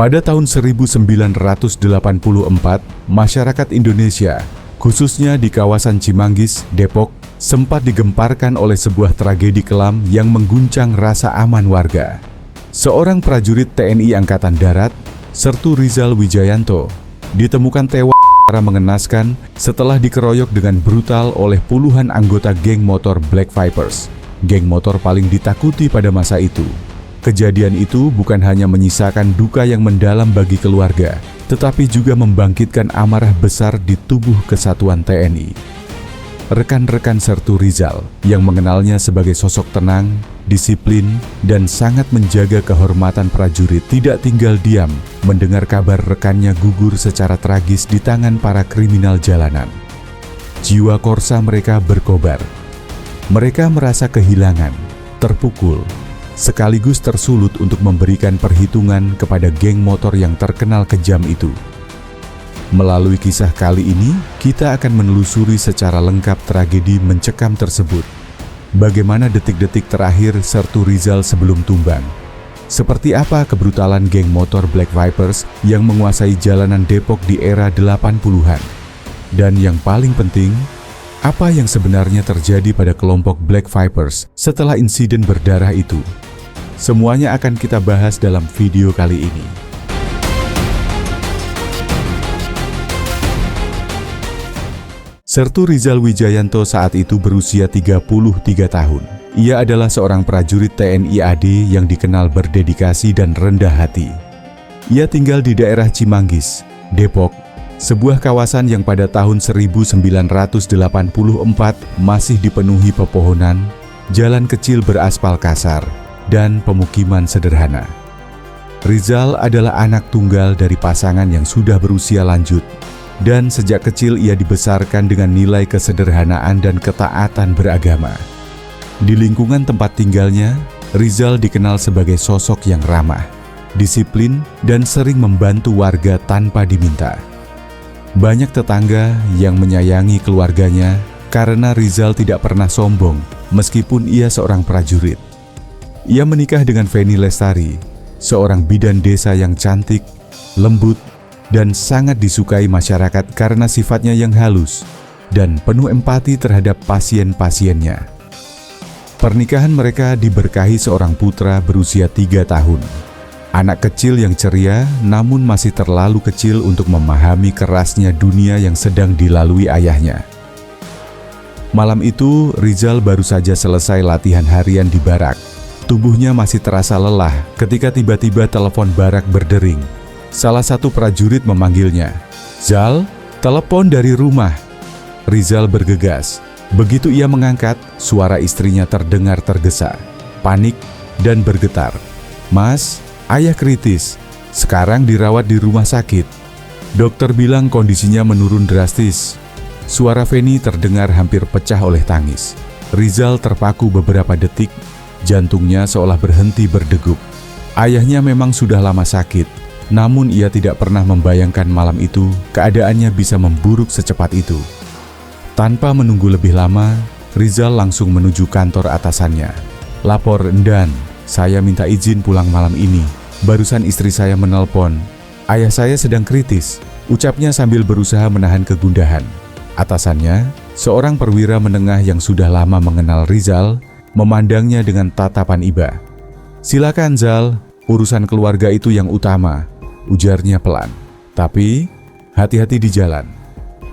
Pada tahun 1984, masyarakat Indonesia, khususnya di kawasan Cimanggis, Depok, sempat digemparkan oleh sebuah tragedi kelam yang mengguncang rasa aman warga. Seorang prajurit TNI Angkatan Darat, Sertu Rizal Wijayanto, ditemukan tewas secara mengenaskan setelah dikeroyok dengan brutal oleh puluhan anggota geng motor Black Vipers, geng motor paling ditakuti pada masa itu. Kejadian itu bukan hanya menyisakan duka yang mendalam bagi keluarga, tetapi juga membangkitkan amarah besar di tubuh kesatuan TNI. Rekan-rekan Sertu Rizal yang mengenalnya sebagai sosok tenang, disiplin, dan sangat menjaga kehormatan prajurit tidak tinggal diam mendengar kabar rekannya gugur secara tragis di tangan para kriminal jalanan. Jiwa korsa mereka berkobar. Mereka merasa kehilangan, terpukul, sekaligus tersulut untuk memberikan perhitungan kepada geng motor yang terkenal kejam itu. Melalui kisah kali ini, kita akan menelusuri secara lengkap tragedi mencekam tersebut. Bagaimana detik-detik terakhir Sertu Rizal sebelum tumbang? Seperti apa kebrutalan geng motor Black Vipers yang menguasai jalanan Depok di era 80-an? Dan yang paling penting, apa yang sebenarnya terjadi pada kelompok Black Vipers setelah insiden berdarah itu? Semuanya akan kita bahas dalam video kali ini. Sertu Rizal Wijayanto saat itu berusia 33 tahun. Ia adalah seorang prajurit TNI AD yang dikenal berdedikasi dan rendah hati. Ia tinggal di daerah Cimanggis, Depok, sebuah kawasan yang pada tahun 1984 masih dipenuhi pepohonan, jalan kecil beraspal kasar, dan pemukiman sederhana. Rizal adalah anak tunggal dari pasangan yang sudah berusia lanjut, dan sejak kecil ia dibesarkan dengan nilai kesederhanaan dan ketaatan beragama. Di lingkungan tempat tinggalnya, Rizal dikenal sebagai sosok yang ramah, disiplin, dan sering membantu warga tanpa diminta. Banyak tetangga yang menyayangi keluarganya karena Rizal tidak pernah sombong meskipun ia seorang prajurit. Ia menikah dengan Feni Lestari, seorang bidan desa yang cantik, lembut, dan sangat disukai masyarakat karena sifatnya yang halus dan penuh empati terhadap pasien-pasiennya. Pernikahan mereka diberkahi seorang putra berusia 3 tahun. Anak kecil yang ceria namun masih terlalu kecil untuk memahami kerasnya dunia yang sedang dilalui ayahnya. Malam itu, Rizal baru saja selesai latihan harian di barak. Tubuhnya masih terasa lelah ketika tiba-tiba telepon barak berdering. Salah satu prajurit memanggilnya. "Zal, telepon dari rumah." Rizal bergegas. Begitu ia mengangkat, suara istrinya terdengar tergesa, panik, dan bergetar. "Mas, ayah kritis. Sekarang dirawat di rumah sakit. Dokter bilang kondisinya menurun drastis." Suara Feni terdengar hampir pecah oleh tangis. Rizal terpaku beberapa detik, jantungnya seolah berhenti berdegup. Ayahnya memang sudah lama sakit, namun ia tidak pernah membayangkan malam itu keadaannya bisa memburuk secepat itu. Tanpa menunggu lebih lama, Rizal langsung menuju kantor atasannya. "Lapor, Endan, saya minta izin pulang malam ini. Barusan istri saya menelpon. Ayah saya sedang kritis," ucapnya sambil berusaha menahan kegundahan. Atasannya, seorang perwira menengah yang sudah lama mengenal Rizal, memandangnya dengan tatapan iba. "Silakan Zal, urusan keluarga itu yang utama," ujarnya pelan. "Tapi, hati-hati di jalan.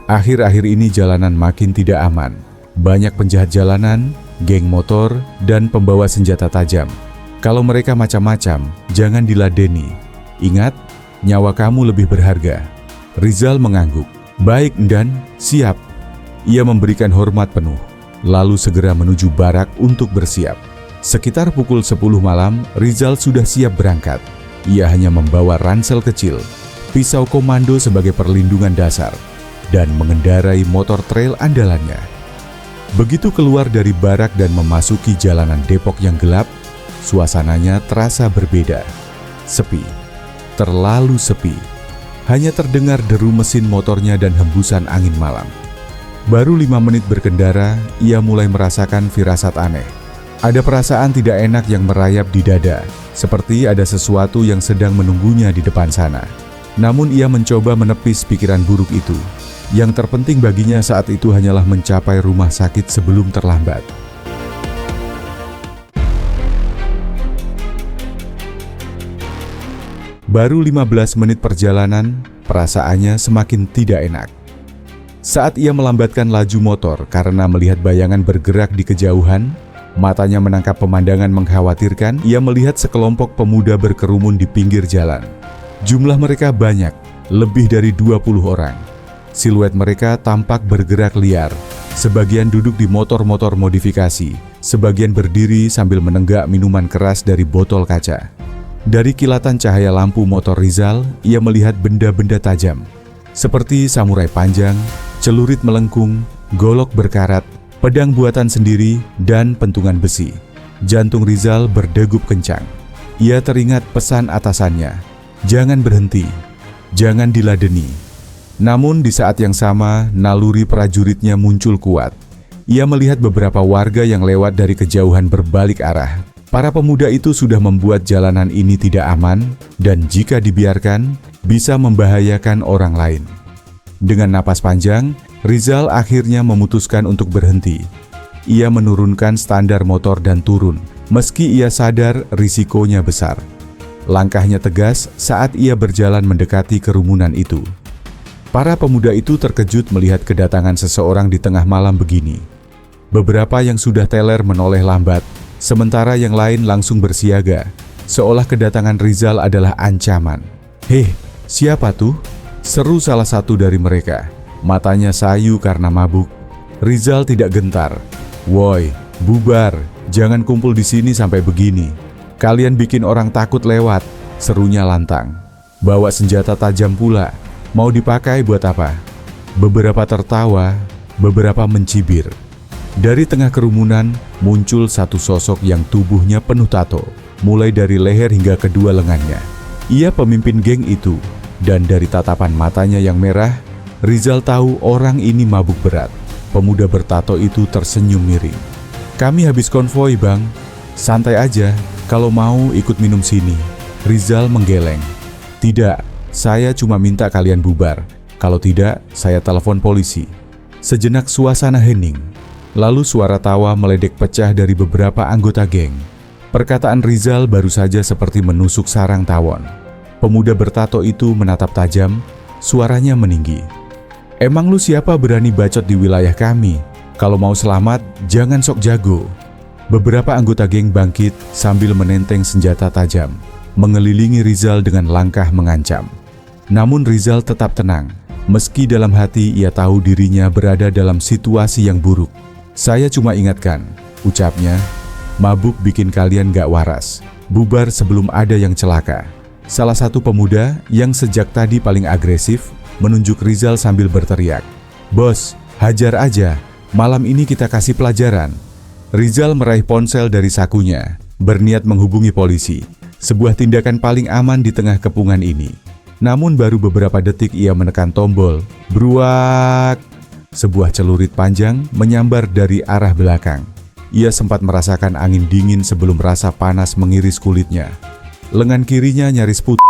Akhir-akhir ini jalanan makin tidak aman. Banyak penjahat jalanan, geng motor, dan pembawa senjata tajam. Kalau mereka macam-macam, jangan diladeni. Ingat, nyawa kamu lebih berharga." Rizal mengangguk. "Baik, Endan, siap." Ia memberikan hormat penuh, lalu segera menuju barak untuk bersiap. Sekitar pukul 10 malam, Rizal sudah siap berangkat. Ia hanya membawa ransel kecil, pisau komando sebagai perlindungan dasar, dan mengendarai motor trail andalannya. Begitu keluar dari barak dan memasuki jalanan Depok yang gelap, suasananya terasa berbeda. Sepi, terlalu sepi. Hanya terdengar deru mesin motornya dan hembusan angin malam. Baru 5 menit berkendara, ia mulai merasakan firasat aneh. Ada perasaan tidak enak yang merayap di dada. seperti ada sesuatu yang sedang menunggunya di depan sana. Namun ia mencoba menepis pikiran buruk itu. Yang terpenting baginya saat itu hanyalah mencapai rumah sakit sebelum terlambat. Baru 15 menit perjalanan, perasaannya semakin tidak enak. Saat ia melambatkan laju motor karena melihat bayangan bergerak di kejauhan, matanya menangkap pemandangan mengkhawatirkan. Ia melihat sekelompok pemuda berkerumun di pinggir jalan. Jumlah mereka banyak, lebih dari 20 orang. Siluet mereka tampak bergerak liar. Sebagian duduk di motor-motor modifikasi, sebagian berdiri sambil menenggak minuman keras dari botol kaca. Dari kilatan cahaya lampu motor Rizal, ia melihat benda-benda tajam, seperti samurai panjang, celurit melengkung, golok berkarat, pedang buatan sendiri, dan pentungan besi. Jantung Rizal berdegup kencang. Ia teringat pesan atasannya, jangan berhenti, jangan diladeni. Namun di saat yang sama, naluri prajuritnya muncul kuat. Ia melihat beberapa warga yang lewat dari kejauhan berbalik arah. Para pemuda itu sudah membuat jalanan ini tidak aman, dan jika dibiarkan, bisa membahayakan orang lain. Dengan napas panjang, Rizal akhirnya memutuskan untuk berhenti. Ia menurunkan standar motor dan turun, meski ia sadar risikonya besar. Langkahnya tegas saat ia berjalan mendekati kerumunan itu. Para pemuda itu terkejut melihat kedatangan seseorang di tengah malam begini. Beberapa yang sudah teler menoleh lambat, sementara yang lain langsung bersiaga, seolah kedatangan Rizal adalah ancaman. "Heh, siapa tuh?" seru salah satu dari mereka. Matanya sayu karena mabuk. Rizal tidak gentar. "Woi, bubar, jangan kumpul di sini sampai begini. Kalian bikin orang takut lewat," serunya lantang. "Bawa senjata tajam pula. Mau dipakai buat apa?" Beberapa tertawa, beberapa mencibir. Dari tengah kerumunan, muncul satu sosok yang tubuhnya penuh tato, mulai dari leher hingga kedua lengannya. Ia pemimpin geng itu, dan dari tatapan matanya yang merah, Rizal tahu orang ini mabuk berat. Pemuda bertato itu tersenyum miring. "Kami habis konvoi, Bang. Santai aja, kalau mau ikut minum sini." Rizal menggeleng. "Tidak. Saya cuma minta kalian bubar. Kalau tidak, saya telepon polisi." Sejenak suasana hening. Lalu suara tawa meledek pecah dari beberapa anggota geng. Perkataan Rizal baru saja seperti menusuk sarang tawon. Pemuda bertato itu menatap tajam, suaranya meninggi. "Emang lu siapa berani bacot di wilayah kami? Kalau mau selamat, jangan sok jago." Beberapa anggota geng bangkit sambil menenteng senjata tajam, mengelilingi Rizal dengan langkah mengancam. Namun Rizal tetap tenang, meski dalam hati ia tahu dirinya berada dalam situasi yang buruk. "Saya cuma ingatkan," ucapnya, "mabuk bikin kalian gak waras. Bubar sebelum ada yang celaka." Salah satu pemuda yang sejak tadi paling agresif menunjuk Rizal sambil berteriak, "Bos, hajar aja, malam ini kita kasih pelajaran." Rizal meraih ponsel dari sakunya, berniat menghubungi polisi, sebuah tindakan paling aman di tengah kepungan ini. Namun baru beberapa detik ia menekan tombol. Bruak! Sebuah celurit panjang menyambar dari arah belakang. Ia sempat merasakan angin dingin sebelum rasa panas mengiris kulitnya. Lengan kirinya nyaris putih.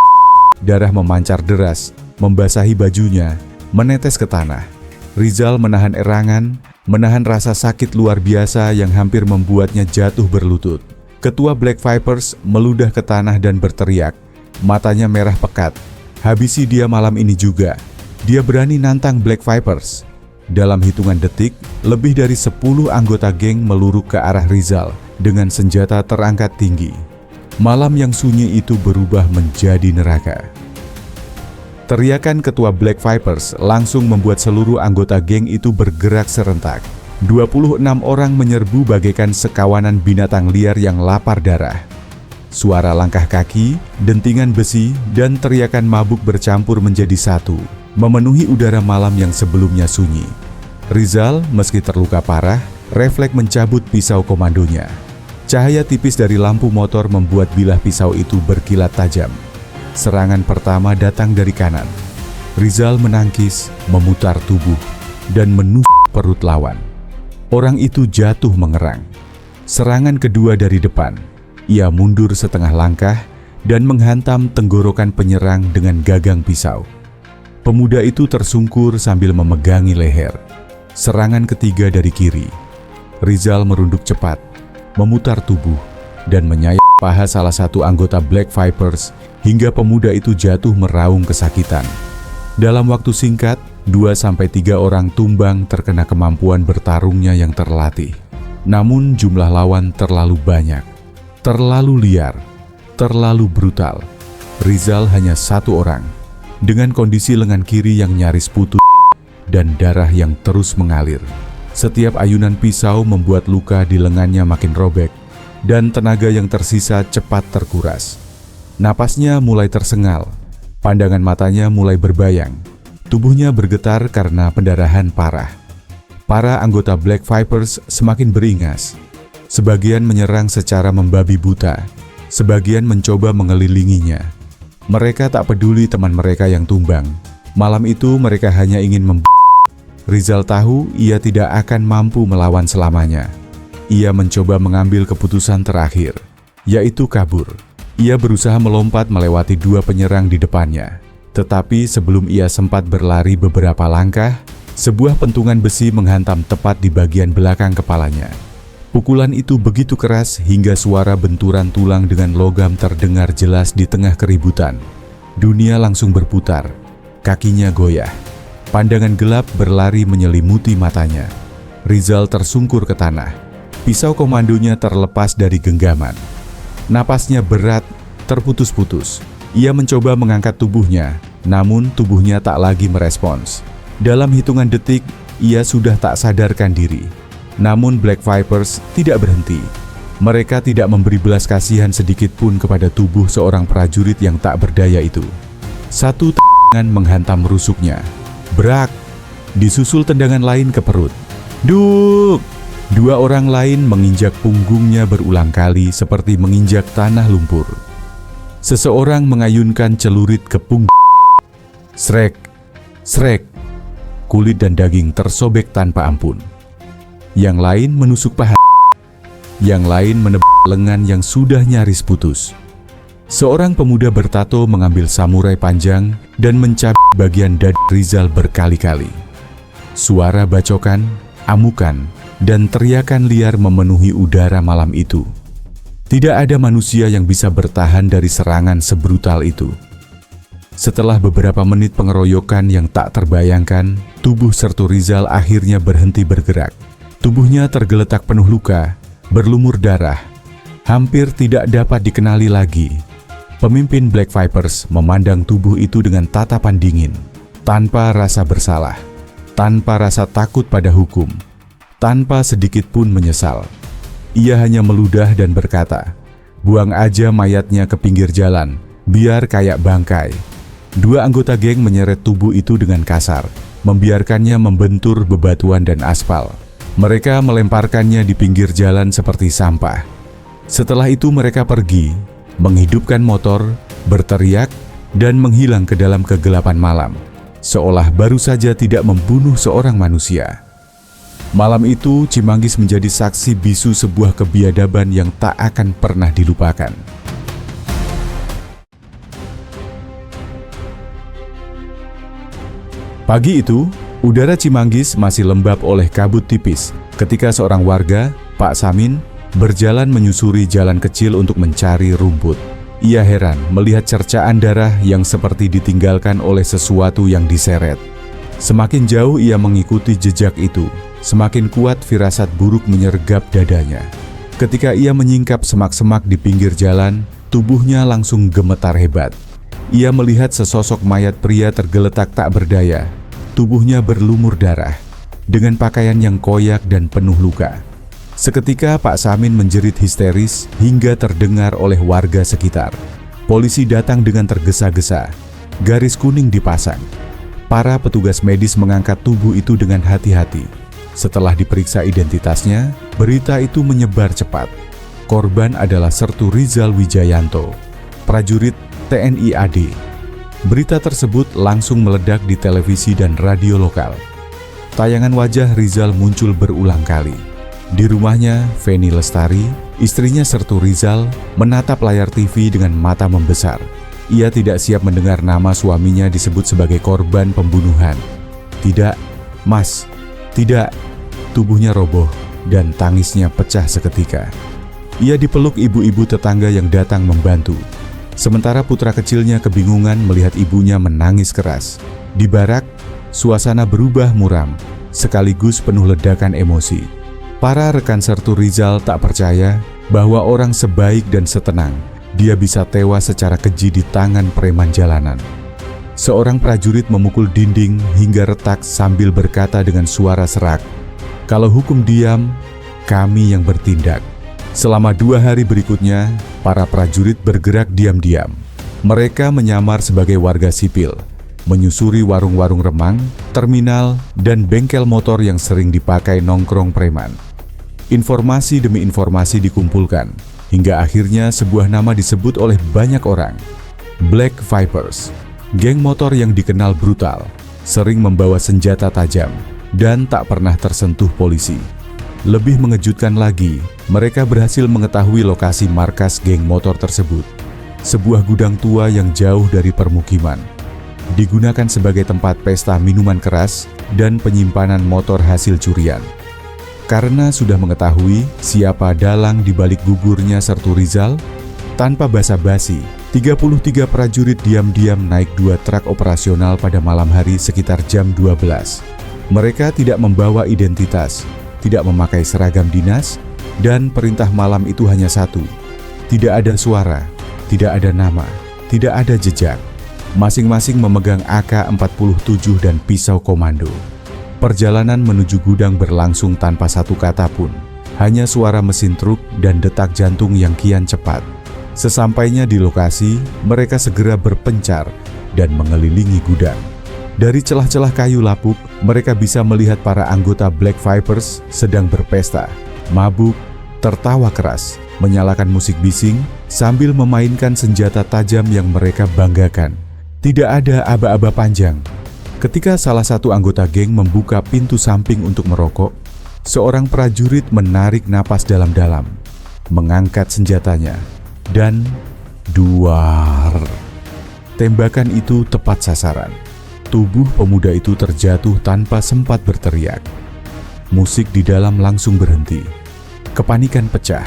Darah memancar deras, membasahi bajunya, menetes ke tanah. Rizal menahan erangan, menahan rasa sakit luar biasa yang hampir membuatnya jatuh berlutut. Ketua Black Vipers meludah ke tanah dan berteriak. Matanya merah pekat. Habisi dia malam ini juga. Dia berani nantang Black Vipers. Dalam hitungan detik, lebih dari 10 anggota geng meluruk ke arah Rizal dengan senjata terangkat tinggi. Malam yang sunyi itu berubah menjadi neraka. Teriakan ketua Black Vipers langsung membuat seluruh anggota geng itu bergerak serentak. 26 orang menyerbu bagaikan sekawanan binatang liar yang lapar darah. Suara langkah kaki, dentingan besi, dan teriakan mabuk bercampur menjadi satu, memenuhi udara malam yang sebelumnya sunyi. Rizal, meski terluka parah, refleks mencabut pisau komandonya. Cahaya tipis dari lampu motor membuat bilah pisau itu berkilat tajam. Serangan pertama datang dari kanan. Rizal menangkis, memutar tubuh, dan menusuk perut lawan. Orang itu jatuh mengerang. Serangan kedua dari depan. Ia mundur setengah langkah dan menghantam tenggorokan penyerang dengan gagang pisau. Pemuda itu tersungkur sambil memegangi leher. Serangan ketiga dari kiri. Rizal merunduk cepat, memutar tubuh, dan menyayat paha salah satu anggota Black Vipers hingga pemuda itu jatuh meraung kesakitan. Dalam waktu singkat, 2-3 orang tumbang terkena kemampuan bertarungnya yang terlatih. Namun jumlah lawan terlalu banyak, terlalu liar, terlalu brutal. Rizal hanya satu orang, dengan kondisi lengan kiri yang nyaris putus dan darah yang terus mengalir. Setiap ayunan pisau membuat luka di lengannya makin robek, dan tenaga yang tersisa cepat terkuras. Napasnya mulai tersengal, pandangan matanya mulai berbayang, tubuhnya bergetar karena pendarahan parah. Para anggota Black Vipers semakin beringas. Sebagian menyerang secara membabi buta, sebagian mencoba mengelilinginya. Mereka tak peduli teman mereka yang tumbang. Malam itu mereka hanya ingin Rizal tahu ia tidak akan mampu melawan selamanya. Ia mencoba mengambil keputusan terakhir, yaitu kabur. Ia berusaha melompat melewati 2 penyerang di depannya. Tetapi sebelum ia sempat berlari beberapa langkah, sebuah pentungan besi menghantam tepat di bagian belakang kepalanya. Pukulan itu begitu keras hingga suara benturan tulang dengan logam terdengar jelas di tengah keributan. Dunia langsung berputar, kakinya goyah. Pandangan gelap berlari menyelimuti matanya. Rizal tersungkur ke tanah. Pisau komandonya terlepas dari genggaman. Napasnya berat, terputus-putus. Ia mencoba mengangkat tubuhnya, namun tubuhnya tak lagi merespons. Dalam hitungan detik, ia sudah tak sadarkan diri. Namun Black Vipers tidak berhenti. Mereka tidak memberi belas kasihan sedikit pun kepada tubuh seorang prajurit yang tak berdaya itu. Satu tendangan menghantam rusuknya. Brak! Disusul tendangan lain ke perut. Duk! 2 orang lain menginjak punggungnya berulang kali seperti menginjak tanah lumpur. Seseorang mengayunkan celurit ke punggung. Srek! Srek! Kulit dan daging tersobek tanpa ampun. Yang lain menusuk paha. Yang lain menebak lengan yang sudah nyaris putus. Seorang pemuda bertato mengambil samurai panjang dan mencabik bagian dada Rizal berkali-kali. Suara bacokan, amukan, dan teriakan liar memenuhi udara malam itu. Tidak ada manusia yang bisa bertahan dari serangan sebrutal itu. Setelah beberapa menit pengeroyokan yang tak terbayangkan, tubuh Sertu Rizal akhirnya berhenti bergerak. Tubuhnya tergeletak penuh luka, berlumur darah, hampir tidak dapat dikenali lagi. Pemimpin Black Vipers memandang tubuh itu dengan tatapan dingin, tanpa rasa bersalah, tanpa rasa takut pada hukum, tanpa sedikit pun menyesal. Ia hanya meludah dan berkata, "Buang aja mayatnya ke pinggir jalan, biar kayak bangkai." 2 anggota geng menyeret tubuh itu dengan kasar, membiarkannya membentur bebatuan dan aspal. Mereka melemparkannya di pinggir jalan seperti sampah. Setelah itu mereka pergi, menghidupkan motor, berteriak, dan menghilang ke dalam kegelapan malam, seolah baru saja tidak membunuh seorang manusia. Malam itu, Cimanggis menjadi saksi bisu sebuah kebiadaban yang tak akan pernah dilupakan. Pagi itu, udara Cimanggis masih lembab oleh kabut tipis ketika seorang warga, Pak Samin, berjalan menyusuri jalan kecil untuk mencari rumput. Ia heran melihat cercaan darah yang seperti ditinggalkan oleh sesuatu yang diseret. Semakin jauh ia mengikuti jejak itu, semakin kuat firasat buruk menyergap dadanya. Ketika ia menyingkap semak-semak di pinggir jalan, tubuhnya langsung gemetar hebat. Ia melihat sesosok mayat pria tergeletak tak berdaya. Tubuhnya berlumur darah, dengan pakaian yang koyak dan penuh luka. Seketika Pak Samin menjerit histeris hingga terdengar oleh warga sekitar. Polisi datang dengan tergesa-gesa. Garis kuning dipasang. Para petugas medis mengangkat tubuh itu dengan hati-hati. Setelah diperiksa identitasnya, berita itu menyebar cepat. Korban adalah Sertu Rizal Wijayanto, prajurit TNI AD. Berita tersebut langsung meledak di televisi dan radio lokal. Tayangan wajah Rizal muncul berulang kali. Di rumahnya, Feni Lestari, Istrinya Sertu Rizal menatap layar TV dengan mata membesar. Ia tidak siap mendengar nama suaminya disebut sebagai korban pembunuhan. "Tidak, Mas, tidak." Tubuhnya roboh dan tangisnya pecah seketika. Ia dipeluk ibu-ibu tetangga yang datang membantu. Sementara putra kecilnya kebingungan melihat ibunya menangis keras. Di barak, suasana berubah muram, sekaligus penuh ledakan emosi. Para rekan Sertu Rizal tak percaya bahwa orang sebaik dan setenang dia bisa tewas secara keji di tangan preman jalanan. Seorang prajurit memukul dinding hingga retak sambil berkata dengan suara serak, "Kalau hukum diam, kami yang bertindak." Selama 2 hari berikutnya, para prajurit bergerak diam-diam. Mereka menyamar sebagai warga sipil, menyusuri warung-warung remang, terminal, dan bengkel motor yang sering dipakai nongkrong preman. Informasi demi informasi dikumpulkan, hingga akhirnya sebuah nama disebut oleh banyak orang. Black Vipers, geng motor yang dikenal brutal, sering membawa senjata tajam, dan tak pernah tersentuh polisi. Lebih mengejutkan lagi, mereka berhasil mengetahui lokasi markas geng motor tersebut. Sebuah gudang tua yang jauh dari permukiman. Digunakan sebagai tempat pesta minuman keras dan penyimpanan motor hasil curian. Karena sudah mengetahui siapa dalang di balik gugurnya Sertu Rizal, tanpa basa-basi, 33 prajurit diam-diam naik 2 truk operasional pada malam hari sekitar jam 12. Mereka tidak membawa identitas, tidak memakai seragam dinas, dan perintah malam itu hanya satu. Tidak ada suara, tidak ada nama, tidak ada jejak. Masing-masing memegang AK-47 dan pisau komando. Perjalanan menuju gudang berlangsung tanpa satu kata pun. Hanya suara mesin truk dan detak jantung yang kian cepat. Sesampainya di lokasi, mereka segera berpencar dan mengelilingi gudang. Dari celah-celah kayu lapuk, mereka bisa melihat para anggota Black Vipers sedang berpesta, mabuk, tertawa keras, menyalakan musik bising, sambil memainkan senjata tajam yang mereka banggakan. Tidak ada aba-aba panjang. Ketika salah satu anggota geng membuka pintu samping untuk merokok, seorang prajurit menarik napas dalam-dalam, mengangkat senjatanya, dan duar. Tembakan itu tepat sasaran. Tubuh pemuda itu terjatuh tanpa sempat berteriak. Musik di dalam langsung berhenti. Kepanikan pecah.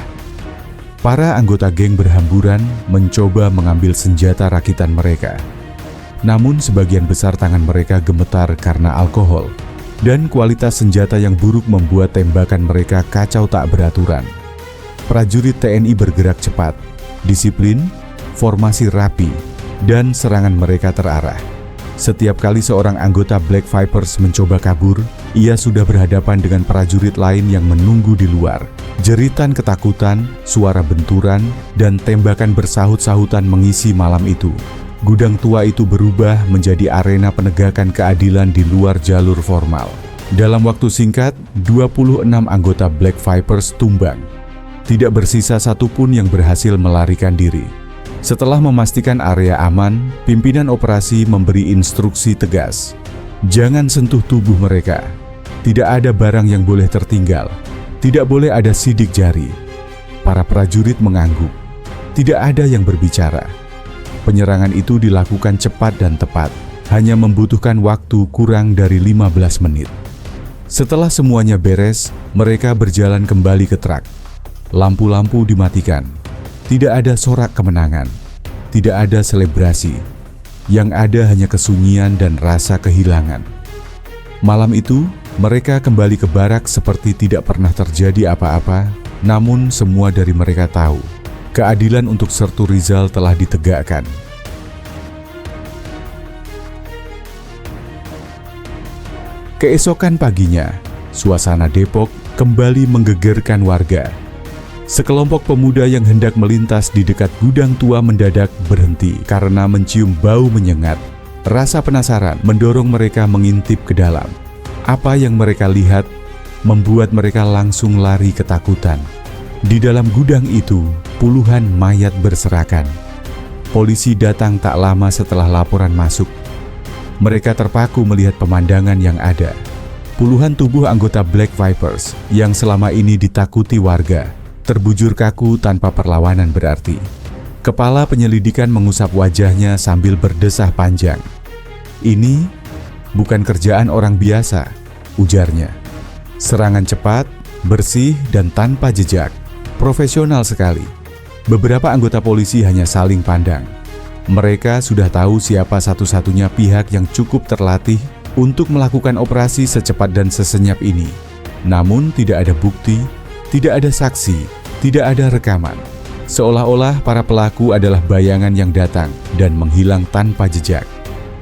Para anggota geng berhamburan mencoba mengambil senjata rakitan mereka. Namun sebagian besar tangan mereka gemetar karena alkohol, dan kualitas senjata yang buruk membuat tembakan mereka kacau tak beraturan. Prajurit TNI bergerak cepat, disiplin, formasi rapi, dan serangan mereka terarah. Setiap kali seorang anggota Black Vipers mencoba kabur, ia sudah berhadapan dengan prajurit lain yang menunggu di luar. Jeritan ketakutan, suara benturan, dan tembakan bersahut-sahutan mengisi malam itu. Gudang tua itu berubah menjadi arena penegakan keadilan di luar jalur formal. Dalam waktu singkat, 26 anggota Black Vipers tumbang. Tidak bersisa satupun yang berhasil melarikan diri. Setelah memastikan area aman, pimpinan operasi memberi instruksi tegas. Jangan sentuh tubuh mereka. Tidak ada barang yang boleh tertinggal. Tidak boleh ada sidik jari. Para prajurit mengangguk. Tidak ada yang berbicara. Penyerangan itu dilakukan cepat dan tepat. Hanya membutuhkan waktu kurang dari 15 menit. Setelah semuanya beres, mereka berjalan kembali ke truk. Lampu-lampu dimatikan. Tidak ada sorak kemenangan, tidak ada selebrasi. Yang ada hanya kesunyian dan rasa kehilangan. Malam itu, mereka kembali ke barak seperti tidak pernah terjadi apa-apa, namun semua dari mereka tahu, keadilan untuk Sertu Rizal telah ditegakkan. Keesokan paginya, suasana Depok kembali menggegerkan warga. Sekelompok pemuda yang hendak melintas di dekat gudang tua mendadak berhenti karena mencium bau menyengat. Rasa penasaran mendorong mereka mengintip ke dalam. Apa yang mereka lihat membuat mereka langsung lari ketakutan. Di dalam gudang itu, puluhan mayat berserakan. Polisi datang tak lama setelah laporan masuk. Mereka terpaku melihat pemandangan yang ada. Puluhan tubuh anggota Black Vipers yang selama ini ditakuti warga terbujur kaku tanpa perlawanan berarti. Kepala penyelidikan mengusap wajahnya sambil berdesah panjang. "Ini bukan kerjaan orang biasa," ujarnya. "Serangan cepat, bersih, dan tanpa jejak. Profesional sekali." Beberapa anggota polisi hanya saling pandang. Mereka sudah tahu siapa satu-satunya pihak yang cukup terlatih untuk melakukan operasi secepat dan sesenyap ini. Namun tidak ada bukti, tidak ada saksi, tidak ada rekaman. Seolah-olah para pelaku adalah bayangan yang datang dan menghilang tanpa jejak.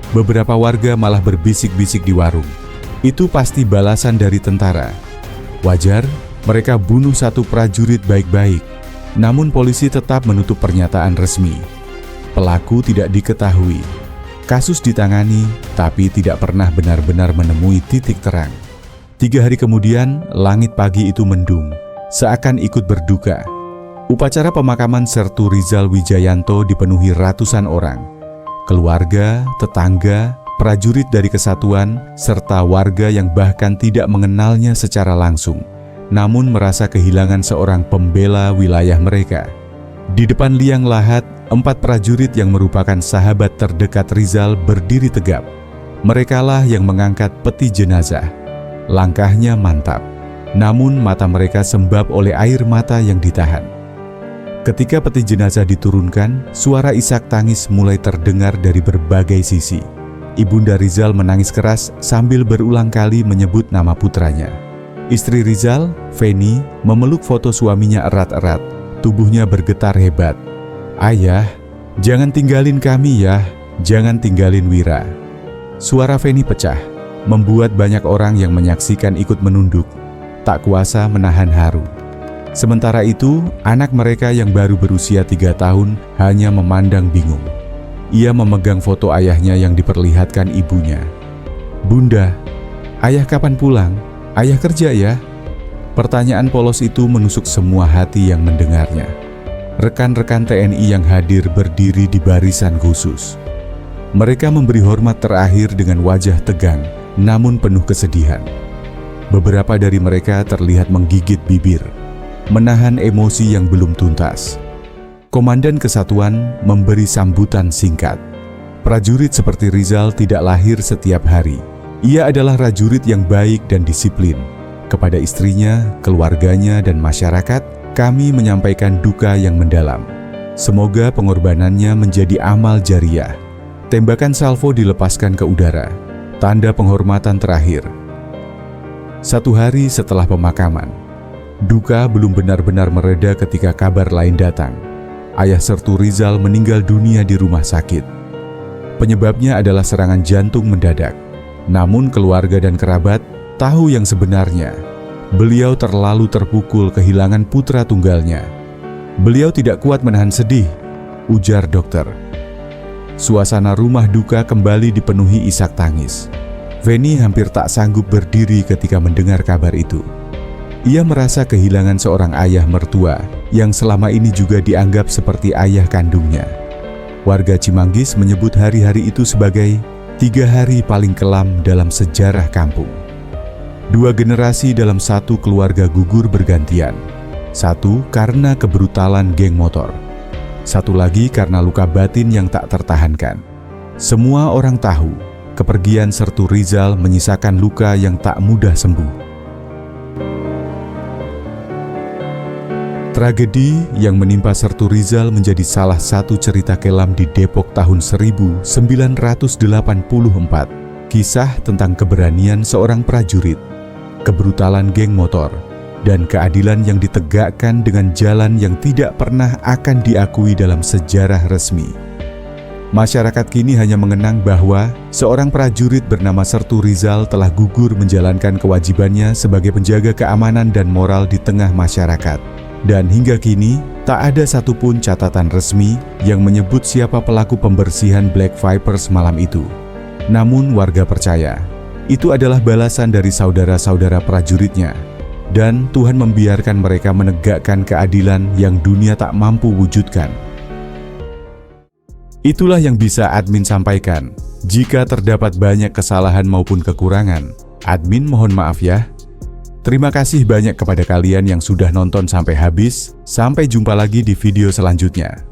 Beberapa warga malah berbisik-bisik di warung. Itu pasti balasan dari tentara. Wajar, mereka bunuh satu prajurit baik-baik. Namun polisi tetap menutup pernyataan resmi. Pelaku tidak diketahui. Kasus ditangani, tapi tidak pernah benar-benar menemui titik terang. 3 hari kemudian, langit pagi itu mendung, seakan ikut berduka. Upacara pemakaman Sertu Rizal Wijayanto dipenuhi ratusan orang. Keluarga, tetangga, prajurit dari kesatuan, serta warga yang bahkan tidak mengenalnya secara langsung, namun merasa kehilangan seorang pembela wilayah mereka. Di depan liang lahat, 4 prajurit yang merupakan sahabat terdekat Rizal berdiri tegap. Merekalah yang mengangkat peti jenazah. Langkahnya mantap, namun mata mereka sembab oleh air mata yang ditahan. Ketika peti jenazah diturunkan, suara isak tangis mulai terdengar dari berbagai sisi. Ibunda Rizal menangis keras sambil berulang kali menyebut nama putranya. Istri Rizal, Feni, memeluk foto suaminya erat-erat. Tubuhnya bergetar hebat. "Ayah, jangan tinggalin kami ya, jangan tinggalin Wira." Suara Feni pecah, membuat banyak orang yang menyaksikan ikut menunduk, tak kuasa menahan haru. Sementara itu, anak mereka yang baru berusia 3 tahun hanya memandang bingung. Ia memegang foto ayahnya yang diperlihatkan ibunya. "Bunda, ayah kapan pulang? Ayah kerja ya?" Pertanyaan polos itu menusuk semua hati yang mendengarnya. Rekan-rekan TNI yang hadir berdiri di barisan khusus. Mereka memberi hormat terakhir dengan wajah tegang, namun penuh kesedihan. Beberapa dari mereka terlihat menggigit bibir, menahan emosi yang belum tuntas. Komandan kesatuan memberi sambutan singkat. Prajurit seperti Rizal tidak lahir setiap hari. Ia adalah prajurit yang baik dan disiplin. Kepada istrinya, keluarganya, dan masyarakat, kami menyampaikan duka yang mendalam. Semoga pengorbanannya menjadi amal jariah. Tembakan salvo dilepaskan ke udara, tanda penghormatan terakhir. 1 hari setelah pemakaman, duka belum benar-benar mereda ketika kabar lain datang. Ayah Sertu Rizal meninggal dunia di rumah sakit. Penyebabnya adalah serangan jantung mendadak. Namun keluarga dan kerabat tahu yang sebenarnya. Beliau terlalu terpukul kehilangan putra tunggalnya. "Beliau tidak kuat menahan sedih," ujar dokter. Suasana rumah duka kembali dipenuhi isak tangis. Feni hampir tak sanggup berdiri ketika mendengar kabar itu. Ia merasa kehilangan seorang ayah mertua yang selama ini juga dianggap seperti ayah kandungnya. Warga Cimanggis menyebut hari-hari itu sebagai 3 hari paling kelam dalam sejarah kampung. 2 generasi dalam satu keluarga gugur bergantian. Satu karena kebrutalan geng motor. Satu lagi karena luka batin yang tak tertahankan. Semua orang tahu, kepergian Sertu Rizal menyisakan luka yang tak mudah sembuh. Tragedi yang menimpa Sertu Rizal menjadi salah satu cerita kelam di Depok tahun 1984. Kisah tentang keberanian seorang prajurit, kebrutalan geng motor, dan keadilan yang ditegakkan dengan jalan yang tidak pernah akan diakui dalam sejarah resmi. Masyarakat kini hanya mengenang bahwa seorang prajurit bernama Sertu Rizal telah gugur menjalankan kewajibannya sebagai penjaga keamanan dan moral di tengah masyarakat. Dan hingga kini, tak ada satupun catatan resmi yang menyebut siapa pelaku pembersihan Black Vipers malam itu. Namun warga percaya, itu adalah balasan dari saudara-saudara prajuritnya. Dan Tuhan membiarkan mereka menegakkan keadilan yang dunia tak mampu wujudkan. Itulah yang bisa admin sampaikan. Jika terdapat banyak kesalahan maupun kekurangan, admin mohon maaf ya. Terima kasih banyak kepada kalian yang sudah nonton sampai habis. Sampai jumpa lagi di video selanjutnya.